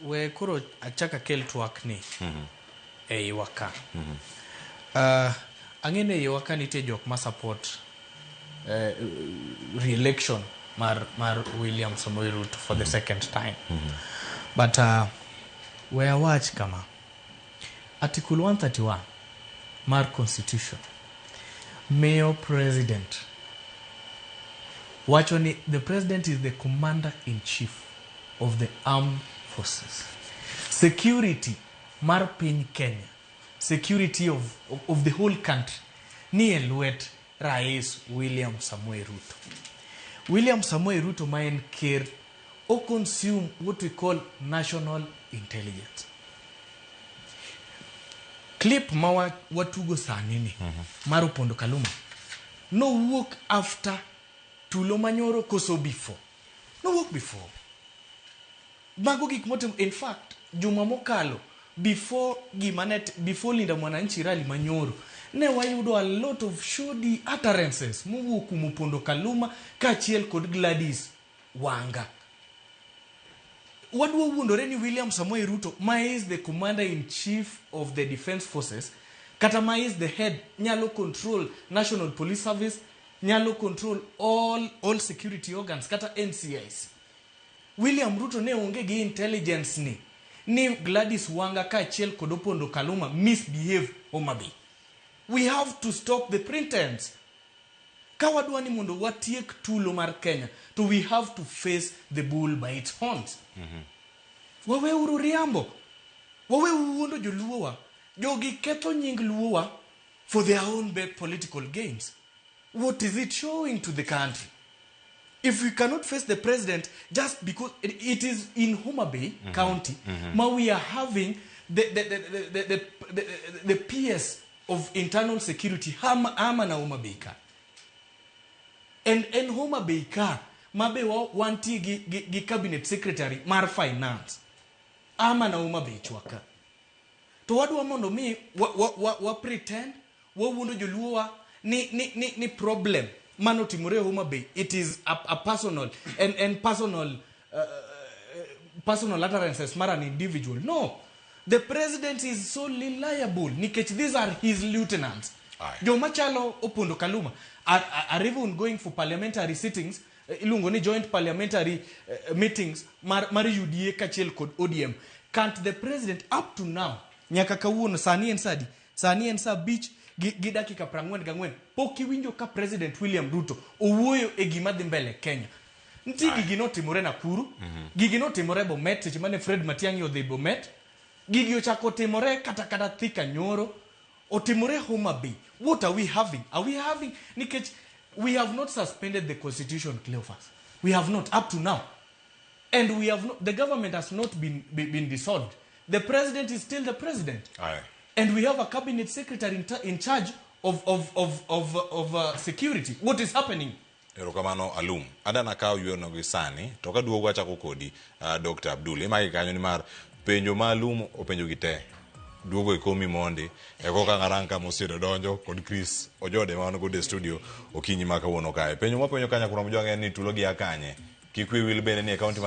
we kuro achaka kel twak ni e waka. Angene e waka nitie jok ma support re-election mar William Samoei Ruto for the second time. But we watch kama Article 131 mar Constitution Mayor President wachoni the president is the commander-in-chief of the armed forces. Security mar piny Kenya, security of the whole country ni e lwet Rais William Samoei Ruto. William Samoei Ruto ma en ker o consume what we call national intelligence. Clip ma watugo sani ni mar Opondo Kaluma no work after tulo manyoro koso before. No work before. Mago gik motim, in fact juma mokalo before Linda Mwananchi rally manyoro ne wayudo a lot of shoddy utterances mowuok kuom Opondo Kaluma kaachiel kod Gladys Wanga. Wadwa wuondore ni William Samoei Ruto ma is the commander-in-chief of the defense forces kata ma is the head nyalo control National Police Service, nyalo control all security organs kata NCIs. William Ruto ne onge gi intelligence ni Gladys Wanga kaachiel kod Opondo Kaluma misbehave Homa Bay. We have to stop the pretense. Kawadwa ni mondo watiek tulo mar Kenya, to we have to face the bull by its horns. Wawe uru riambo. Wawe wuondo joluowa. Jogi ketho nying luowa for their own political gains. What is it showing to the country? If we cannot face the president just because it is in Homa Bay County, ma we are having the PS of internal security hama na Homa Bay ka. And Homa Bay ka mabe wanti gi cabinet secretary mar finance ama na Homa Bay chwaka. To wadwa mondo mi wa pretend wa wuondo joluowa ni problem mano timore Homa Bay. It is a personal and personal utterances mar an individual. No, the president is solely liable nikech these are his lieutenants. Jo machalo Opondo Kaluma are even going for parliamentary sittings, ilungo ni joint parliamentary meetings mar UDA kaachiel kod ODM. Can't the president up to now nyaka kawuono sani en saa beach gi dakika 44 pok iwinjo ka President William Ruto owuoyo e gima dhi mbele Kenya. Nti gigi notimore Nakuru, gigi notimore Bomet seche mane Fred Matiang'i odhi Bomet, gigi ochako timore kata Thika Nyoro, otimore Homa Bay. What are we having? Are we having nikech we have not suspended the constitution, Cleophas. We have not up to now. And we have not, the government has not been dissolved. The president is still the president. Aye. And we have a cabinet secretary in charge of security. What is happening? Erokamano Alum. Adana kao yueno gisani. Toka duogo achako kodi Dr. Abdul. Ima ikanyo ni mar penjo ma Alum o penjo gite. Duogo ikomi monde. Ekoka ngaranka mosiedo donjo kod Chris Ojode mawano kode studio okinyi maka wono kae. Penjo ma penjo kanya kuna mjua ngeni tulogi akanye. Kikwi will bene ni account